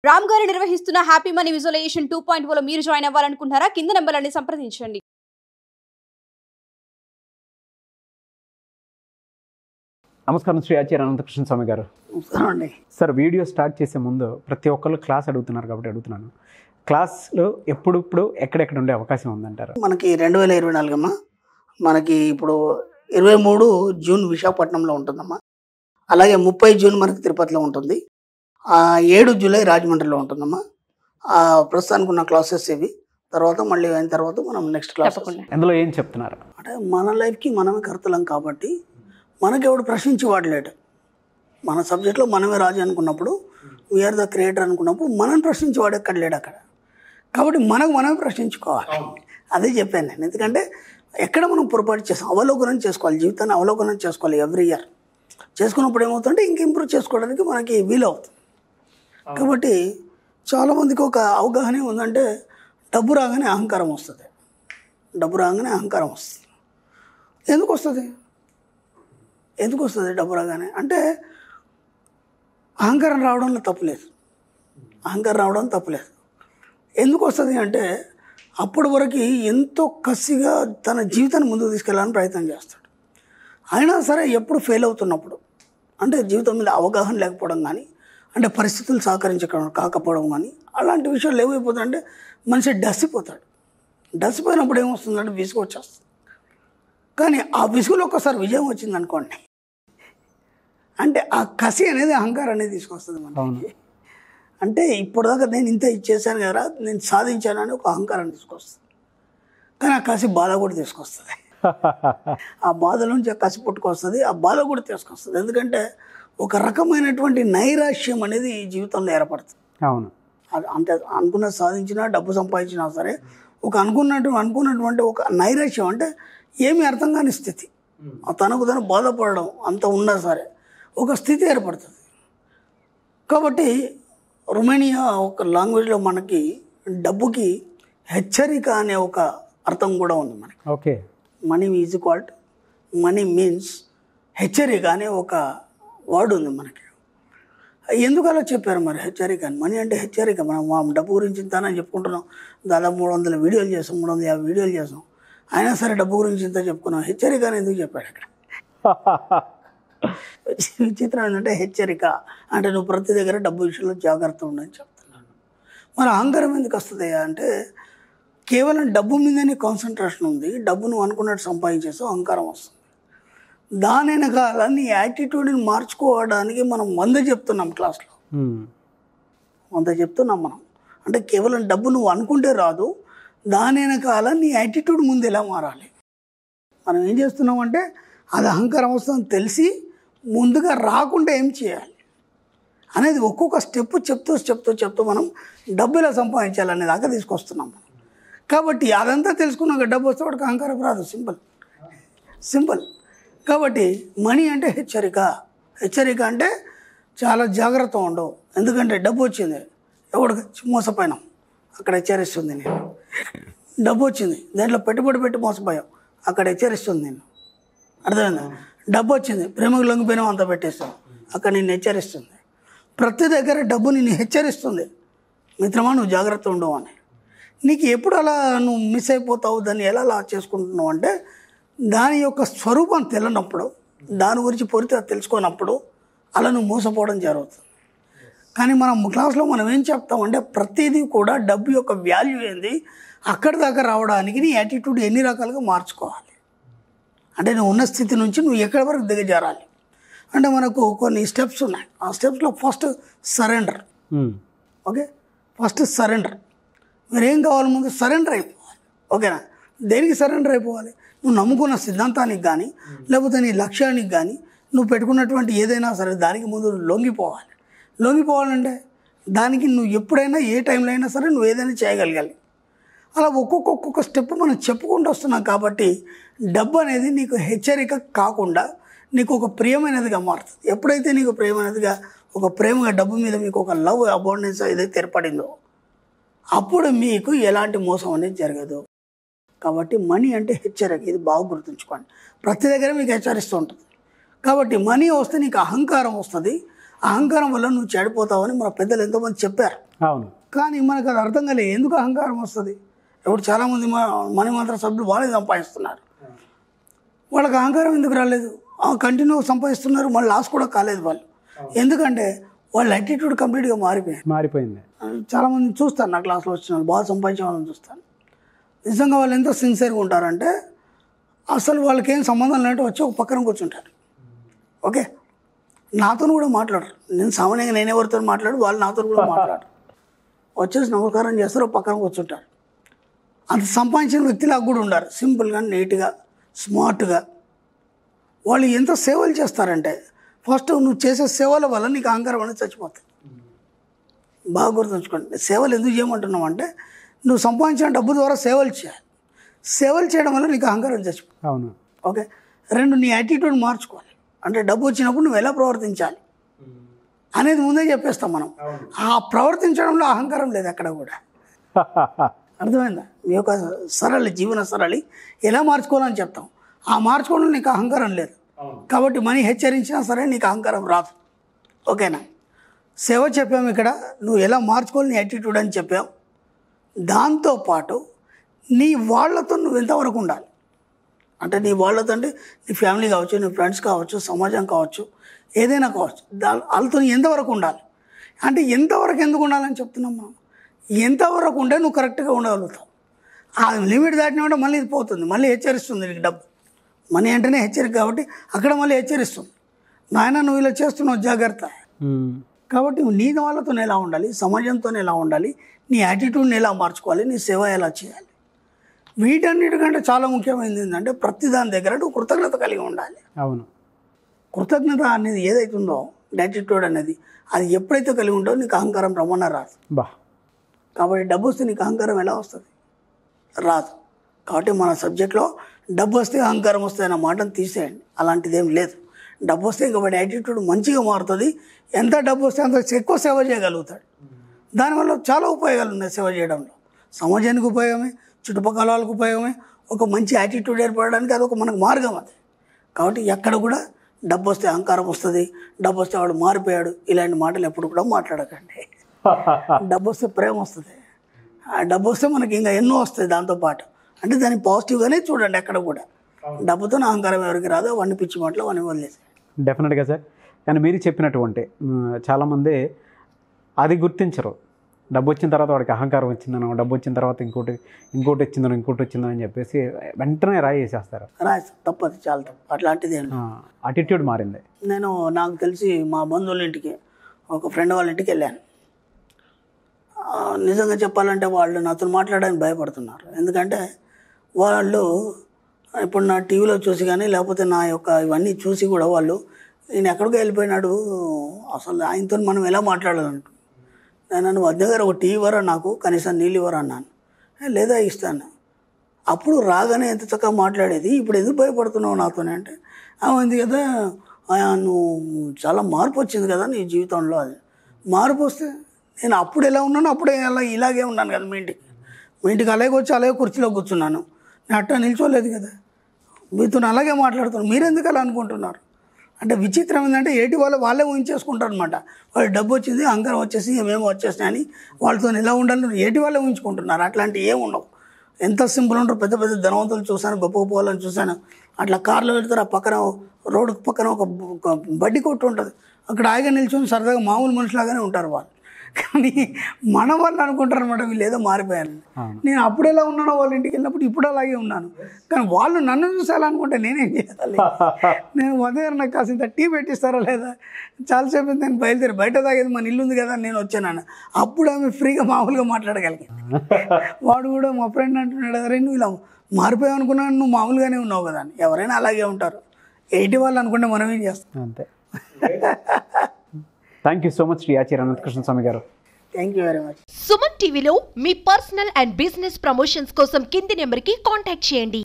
రామ్ గారు నిర్వహిస్తున్న happy money visualisation 2.0 లో మీరు జాయిన్ అవ్వాలనుకుంటున్నారా? కింద నంబర్లని సంప్రదించండి. నమస్కారం శ్రీ ఆచార్య అనంతకృష్ణ స్వామి గారు. సార్, వీడియో స్టార్ట్ చేసే ముందు ప్రతి ఒక్కరు క్లాస్ అడుగుతున్నారు కాబట్టి అడుగుతున్నాను. క్లాస్లో ఎప్పుడప్పుడు ఎక్కడెక్కడ ఉండే అవకాశం ఉందంటారు? మనకి 2024 అమ్మా, మనకి ఇప్పుడు 23 జూన్ విశాఖపట్నంలో ఉంటుందమ్మా. అలాగే 30 జూన్ మనకి తిరుపతిలో ఉంటుంది. 7 జూలై రాజమండ్రిలో ఉంటుందమ్మా. ప్రస్తుతానికి ఉన్న క్లాసెస్ ఇవి. తర్వాత మళ్ళీ అయిన తర్వాత మనం నెక్స్ట్ క్లాస్. అందులో ఏం చెప్తున్నారు అంటే మన లైఫ్కి మనమే కర్తలం కాబట్టి మనకెవడు ప్రశ్నించి వాడలేడు. మన సబ్జెక్ట్లో మనమే రాజు అనుకున్నప్పుడు, వీఆర్ ద క్రియేటర్ అనుకున్నప్పుడు మనం ప్రశ్నించి వాడు ఎక్కడ లేడు అక్కడ. కాబట్టి మనమే ప్రశ్నించుకోవాలి. అదే చెప్పాను నేను. ఎందుకంటే ఎక్కడ మనం పొరపాటు చేస్తాం, అవలోకనం చేసుకోవాలి. జీవితాన్ని అవలోకనం చేసుకోవాలి ఎవ్రీ ఇయర్. చేసుకున్నప్పుడు ఏమవుతుందంటే ఇంక ఇంప్రూవ్ చేసుకోవడానికి మనకి వీలవుతుంది. కాబట్టి చాలామందికి ఒక అవగాహన ఉందంటే డబ్బు రాగానే అహంకారం వస్తుంది. డబ్బు రాగానే అహంకారం వస్తుంది. ఎందుకు వస్తుంది డబ్బు రాగానే? అంటే అహంకారం రావడంలో తప్పులేదు. ఎందుకు వస్తుంది అంటే అప్పటి వరకు ఎంతో కసిగా తన జీవితాన్ని ముందుకు తీసుకెళ్ళాలని ప్రయత్నం చేస్తాడు. అయినా సరే ఎప్పుడు ఫెయిల్ అవుతున్నప్పుడు, అంటే జీవితం మీద అవగాహన లేకపోవడం కానీ, అంటే పరిస్థితులు కాకపోవడం కానీ, అలాంటి విషయాలు ఏమైపోతాయంటే మనిషి డసిపోతాడు. డసిపోయినప్పుడు ఏమొస్తుందంటే విసుగు వచ్చేస్తుంది. కానీ ఆ విసుగులో ఒక్కసారి విజయం వచ్చింది అనుకోండి, అంటే ఆ కసి అనేది అహంకారం అనేది తీసుకొస్తుంది మనకి. అంటే ఇప్పటిదాకా నేను ఇంత ఇచ్చేసాను కదా, నేను సాధించాను అని ఒక అహంకారం తీసుకొస్తుంది. కానీ ఆ కసి బాధ కూడా తీసుకొస్తుంది. ఆ బాధ నుంచి ఆ కసి పుట్టుకొస్తుంది, ఆ బాధ కూడా తీసుకొస్తుంది. ఎందుకంటే ఒక రకమైనటువంటి నైరాశ్యం అనేది ఈ జీవితంలో ఏర్పడుతుంది. అవును. అంతే, అనుకున్న సాధించినా, డబ్బు సంపాదించినా సరే ఒక అనుకున్నటువంటి ఒక నైరాశ్యం, అంటే ఏమీ అర్థం కాని స్థితి, తనకు తను బాధపడడం అంత ఉన్నా సరే ఒక స్థితి ఏర్పడుతుంది. కాబట్టి రొమేనియా ఒక లాంగ్వేజ్లో మనకి డబ్బుకి హెచ్చరిక అనే ఒక అర్థం కూడా ఉంది మనకి. ఓకే. మనీ మీన్స్ హెచ్చరిక అనే ఒక వర్డ్ ఉంది మనకి. ఎందుకు అలా చెప్పారు మరి హెచ్చరిక అని? మనీ అంటే హెచ్చరిక. మనం డబ్బు గురించి ఇంతనే చెప్పుకుంటున్నాం. దాదాపు 300 వీడియోలు చేసాం, 350 వీడియోలు చేసాం. అయినా సరే డబ్బు గురించి ఇంత చెప్పుకున్నాం. హెచ్చరిక అని ఎందుకు చెప్పాడు అక్కడ? విచిత్రం ఏంటంటే హెచ్చరిక అంటే నువ్వు ప్రతి దగ్గర డబ్బు విషయంలో జాగ్రత్త ఉండని చెప్తున్నాను. మరి అహంకారం ఎందుకు వస్తుంది అంటే కేవలం డబ్బు మీదనే కాన్సన్ట్రేషన్ ఉంది. డబ్బు నువ్వు అనుకున్నట్టు సంపాదించేసావు, అహంకారం వస్తుంది. దాని వెనకాల నీ యాటిట్యూడ్ని మార్చుకోవడానికి మనం 100 చెప్తున్నాం క్లాస్లో. 100 చెప్తున్నాం మనం. అంటే కేవలం డబ్బు నువ్వు అనుకుంటే రాదు, దాని వెనకాల నీ యాటిట్యూడ్ ముందు ఎలా మారాలి. మనం ఏం చేస్తున్నామంటే అది అహంకారం వస్తుందని తెలిసి ముందుగా రాకుండా ఏం చేయాలి అనేది ఒక్కొక్క స్టెప్ చెప్తూ మనం డబ్బు ఎలా సంపాదించాలనే దాకా తీసుకొస్తున్నాం మనం. కాబట్టి అదంతా తెలుసుకున్నాక డబ్బు వస్తే వాడికి అహంకారం రాదు. సింపుల్. కాబట్టి మనీ అంటే హెచ్చరిక అంటే చాలా జాగ్రత్త ఉండవు. ఎందుకంటే డబ్బు వచ్చింది, ఎవడికి మోసపోయినాం, అక్కడ హెచ్చరిస్తుంది నేను. డబ్బు వచ్చింది, దాంట్లో పెట్టుబడి పెట్టి మోసపోయాం, అక్కడ హెచ్చరిస్తుంది నేను. అర్థమైందా? డబ్బు వచ్చింది, ప్రేమకు లొంగిపోయినాం, అంత పెట్టేస్తాం, అక్కడ నిన్ను హెచ్చరిస్తుంది. ప్రతి దగ్గర డబ్బు నిన్ను హెచ్చరిస్తుంది, మిత్రమా నువ్వు జాగ్రత్త ఉండవు అని. నీకు ఎప్పుడు అలా నువ్వు మిస్ అయిపోతావు, దాన్ని ఎలా అలా చేసుకుంటున్నావు అంటే దాని యొక్క స్వరూపం తెలియనప్పుడు, దాని గురించి పొరితే తెలుసుకున్నప్పుడు అలా నువ్వు మోసపోవడం జరుగుతుంది. కానీ మనం క్లాస్లో మనం ఏం చెప్తామంటే ప్రతిదీ కూడా డబ్బు యొక్క వాల్యూ ఏంది, అక్కడి దాకా రావడానికి నీ యాటిట్యూడ్ ఎన్ని రకాలుగా మార్చుకోవాలి. అంటే నువ్వు ఉన్న స్థితి నుంచి నువ్వు ఎక్కడి వరకు దిగజారాలి అంటే మనకు కొన్ని స్టెప్స్ ఉన్నాయి. ఆ స్టెప్స్లో first surrender. Okay, first surrender. మీరేం కావాలి, ముందు సరెండర్ అయిపోవాలి. ఓకేనా? దేనికి సరెండర్ అయిపోవాలి? నువ్వు నమ్ముకున్న సిద్ధాంతానికి కానీ, లేకపోతే నీ లక్ష్యానికి కానీ, నువ్వు పెట్టుకున్నటువంటి ఏదైనా సరే దానికి ముందు లొంగిపోవాలంటే దానికి నువ్వు ఎప్పుడైనా ఏ టైంలో అయినా సరే నువ్వు ఏదైనా చేయగలగాలి. అలా ఒక్కొక్క స్టెప్ మనం చెప్పుకుంటూ వస్తున్నాం. కాబట్టి డబ్బు అనేది నీకు హెచ్చరిక కాకుండా నీకు ఒక ప్రియమైనదిగా మారుతుంది. ఎప్పుడైతే నీకు ప్రియమైనదిగా, ఒక ప్రేమగా డబ్బు మీద మీకు ఒక లవ్ అబౌండెన్స్ ఏదైతే ఏర్పడిందో అప్పుడు మీకు ఎలాంటి మోసం అనేది జరగదు. కాబట్టి మనీ అంటే హెచ్చరిక, ఇది బాగా గుర్తుంచుకోండి. ప్రతి దగ్గర మీకు హెచ్చరిస్తూ ఉంటుంది. కాబట్టి మనీ వస్తే నీకు అహంకారం వస్తుంది. అహంకారం వల్ల నువ్వు చెడిపోతావని మన పెద్దలు ఎంతోమంది చెప్పారు. అవును. కానీ మనకు అది అర్థం కాలేదు ఎందుకు అహంకారం వస్తుంది. ఇప్పుడు చాలామంది మనీ మంత్ర సభ్యులు వాళ్ళే సంపాదిస్తున్నారు, వాళ్ళకి అహంకారం ఎందుకు రాలేదు? కంటిన్యూ సంపాదిస్తున్నారు, మళ్ళీ లాస్ కూడా కాలేదు వాళ్ళు. ఎందుకంటే వాళ్ళ యాటిట్యూడ్ కంప్లీట్గా మారిపోయింది. చాలామంది చూస్తాను నా క్లాస్లో వచ్చిన వాళ్ళు బాగా సంపాదించే వాళ్ళని చూస్తాను. నిజంగా వాళ్ళు ఎంత సిన్సియర్గా ఉంటారంటే అసలు వాళ్ళకి ఏం సంబంధం లేనట్టు వచ్చి ఒక పక్కన కూర్చుంటారు. ఓకే, నాతో కూడా మాట్లాడరు. నేను సామాన్యంగా నేను ఎవరితో మాట్లాడు, వాళ్ళు నాతో కూడా మాట్లాడరు. వచ్చేసి నమస్కారం చేస్తారు, ఒక పక్కన కూర్చుంటారు. అంత సంపాదించిన వ్యక్తిలాగా కూడా ఉండారు, సింపుల్గా నీట్గా స్మార్ట్గా. వాళ్ళు ఎంత సేవలు చేస్తారంటే ఫస్ట్ నువ్వు చేసే సేవల వల్ల నీకు అహంకారం అనేది చచ్చిపోతుంది. బాగా గుర్తుంచుకోండి. సేవలు ఎందుకు చేయమంటున్నావు అంటే నువ్వు సంపాదించిన డబ్బు ద్వారా సేవలు చేయాలి. సేవలు చేయడం వల్ల నీకు అహంకారం చచ్చిపోతుంది. అవును. ఓకే, 2 నీ యాటిట్యూడ్ మార్చుకోవాలి. అంటే డబ్బు వచ్చినప్పుడు నువ్వు ఎలా ప్రవర్తించాలి అనేది ముందే చెప్పేస్తాం మనం. ఆ ప్రవర్తించడంలో అహంకారం లేదు ఎక్కడ కూడా. అర్థమైందా? మీ యొక్క జీవన సరళి ఎలా మార్చుకోవాలని చెప్తాం. ఆ మార్చుకోవడంలో నీకు అహంకారం లేదు కాబట్టి మనీ హెచ్చరించినా సరే నీకు అహంకారం రాదు. ఓకేనా? సేవ చెప్పాము ఇక్కడ, నువ్వు ఎలా మార్చుకోవాలి నీ యాటిట్యూడ్ అని చెప్పాం. దాంతోపాటు నీ వాళ్ళతో నువ్వు ఎంతవరకు ఉండాలి అంటే నీ వాళ్ళతో అంటే నీ ఫ్యామిలీ కావచ్చు, నీ ఫ్రెండ్స్ కావచ్చు, సమాజం కావచ్చు, ఏదైనా కావచ్చు, వాళ్ళతో ఎంతవరకు ఉండాలి అంటే ఎంతవరకు ఎందుకు ఉండాలని చెప్తున్నాం మనం. ఎంతవరకు ఉంటే నువ్వు కరెక్ట్గా ఉండగలుగుతావు. ఆ లిమిట్ దాటినా మళ్ళీ ఇది పోతుంది, మళ్ళీ హెచ్చరిస్తుంది నీకు డబ్బు. మనీ అంటేనే హెచ్చరిక కాబట్టి అక్కడ మళ్ళీ హెచ్చరిస్తుంది, నాయన నువ్వు ఇలా చేస్తున్నావు జాగ్రత్త. కాబట్టి నీ వాళ్ళతో ఎలా ఉండాలి, సమాజంతో ఎలా ఉండాలి, నీ యాటిట్యూడ్ని ఎలా మార్చుకోవాలి, నీ సేవ ఎలా చేయాలి. వీటన్నిటికంటే చాలా ముఖ్యమైనది ఏంటంటే ప్రతి దాని దగ్గర నువ్వు కృతజ్ఞత కలిగి ఉండాలి. అవును. కృతజ్ఞత అనేది ఏదైతుందో యాటిట్యూడ్ అనేది అది ఎప్పుడైతే కలిగి ఉంటో నీకు అహంకారం రమ్మన్నా రాదు. కాబట్టి డబ్బు వస్తే నీకు అహంకారం ఎలా వస్తుంది? రాదు. కాబట్టి మన సబ్జెక్ట్లో డబ్బు వస్తే అహంకారం వస్తుంది అన్న మాటను తీసేయండి. అలాంటిది ఏం లేదు. డబ్బు వస్తే ఇంకా వాడి యాటిట్యూడ్ మంచిగా మారుతుంది. ఎంత డబ్బు వస్తే అంత ఎక్కువ సేవ చేయగలుగుతాడు. దానివల్ల చాలా ఉపయోగాలు ఉన్నాయి సేవ చేయడంలో. సమాజానికి ఉపయోగమే, చుట్టుపక్కల వాళ్ళకు ఉపయోగమే. ఒక మంచి యాటిట్యూడ్ ఏర్పడడానికి అది ఒక మనకు మార్గం అది. కాబట్టి ఎక్కడ కూడా డబ్బు వస్తే అహంకారం వస్తుంది, డబ్బు వస్తే వాడు మారిపోయాడు, ఇలాంటి మాటలు ఎప్పుడు కూడా మాట్లాడకండి. డబ్బు వస్తే ప్రేమ వస్తుంది, ఆ డబ్బు వస్తే మనకి ఇంకా ఎన్నో వస్తాయి దాంతోపాటు. అంటే దాన్ని పాజిటివ్గానే చూడండి. ఎక్కడ కూడా డబ్బుతో అహంకారం ఎవరికి రాదో అవన్నీ పిచ్చి మాటలు అవన్నీ వదిలేసి. డెఫినెట్గా సార్. కానీ మీరు చెప్పినటువంటి చాలామంది అది గుర్తించరు. డబ్బు వచ్చిన తర్వాత వాడికి అహంకారం వచ్చిందనో, డబ్బు వచ్చిన తర్వాత ఇంకోటి వచ్చిందని చెప్పేసి వెంటనే రాయి వేసేస్తారు. తప్పదు, చాలా తప్పు. అట్లాంటిది అటిట్యూడ్ మారింది. నేను నాకు తెలిసి మా బంధువుల ఇంటికి, ఒక ఫ్రెండ్ వాళ్ళ ఇంటికి వెళ్ళాను. నిజంగా చెప్పాలంటే వాళ్ళు నాతో మాట్లాడడానికి భయపడుతున్నారు. ఎందుకంటే వాళ్ళు ఇప్పుడు నా టీవీలో చూసి కానీ లేకపోతే నా యొక్క ఇవన్నీ చూసి కూడా వాళ్ళు నేను ఎక్కడికో వెళ్ళిపోయినాడు, అసలు ఆయనతో మనం ఎలా మాట్లాడాలంటు. నేను వద్ద దగ్గర ఒక టీ ఇవ్వరా, నాకు కనీసం నీళ్ళు ఇవ్వరా అన్నాను. లేదా ఇస్తాను. అప్పుడు రాగానే ఎంత చక్కగా మాట్లాడేది, ఇప్పుడు ఎందుకు భయపడుతున్నావు నాతోనే అంటే, ఉంది కదా నువ్వు చాలా మార్పు వచ్చింది కదా నీ జీవితంలో. అది మార్పు వస్తే నేను అప్పుడు ఎలా ఉన్నానో అప్పుడే ఇలాగే ఉన్నాను కదా. మీ ఇంటికి అలాగే వచ్చి అలాగే కుర్చీలో కూర్చున్నాను. నేను అట్టా నిల్చోలేదు కదా, మీతో అలాగే మాట్లాడుతున్నాను. మీరెందుకు అలా అనుకుంటున్నారు అంటే విచిత్రం ఏంటంటే ఏటి వాళ్ళే ఊహించేసుకుంటారు అనమాట. వాళ్ళు డబ్బు వచ్చింది, అహంకారం వచ్చేసి ఏమేమో వచ్చేసినాయి అని వాళ్ళతో ఎలా ఉండాలి ఏటి వాళ్ళే ఊహించుకుంటున్నారు. అట్లాంటివి ఏమి ఉండవు. ఎంత సింపుల్ ఉంటారు. పెద్ద పెద్ద ధనవంతులు చూశాను, గొప్ప గొప్ప వాళ్ళని చూశాను. అట్లా కార్లో వెళ్తారు, ఆ పక్కన రోడ్డు పక్కన ఒక బడ్డీ కొట్టు ఉంటుంది, అక్కడ ఆయిగా నిల్చొని సరదాగా మామూలు మనుషులాగానే ఉంటారు వాళ్ళు. కానీ మన వాళ్ళు అనుకుంటారు అనమాట వీళ్ళు ఏదో మారిపోయాను. నేను అప్పుడు ఎలా ఉన్నానో వాళ్ళ ఇంటికి వెళ్ళినప్పుడు ఇప్పుడు అలాగే ఉన్నాను. కానీ వాళ్ళు నన్ను చూసేయాలనుకుంటే నేనేం చేయాలి? నేను ఉదయం నాకు కాసింత టీ పెట్టిస్తారా లేదా, చాలాసేపు నేను బయలుదేరి బయట తాగేది మన ఇల్లు ఉంది కదా నేను వచ్చాను. అప్పుడు ఆమె ఫ్రీగా మామూలుగా మాట్లాడగలిగాను. వాడు కూడా మా ఫ్రెండ్ అంటున్నాడు, అరే నువ్వు ఇలా మారిపోయావు అనుకున్నాను, నువ్వు మామూలుగానే ఉన్నావు కదా అని. ఎవరైనా అలాగే ఉంటారు. ఎయిటీ వాళ్ళు అనుకుంటే మనం ఏం చేస్తాం. అంతే. Thank you so much Shri Acharya Anantakrishna Swami garu. Thank you very much. Suman టీవీలో మీ పర్సనల్ అండ్ బిజినెస్ ప్రమోషన్స్ కోసం కింది నెంబర్కి కాంటాక్ట్ చేయండి.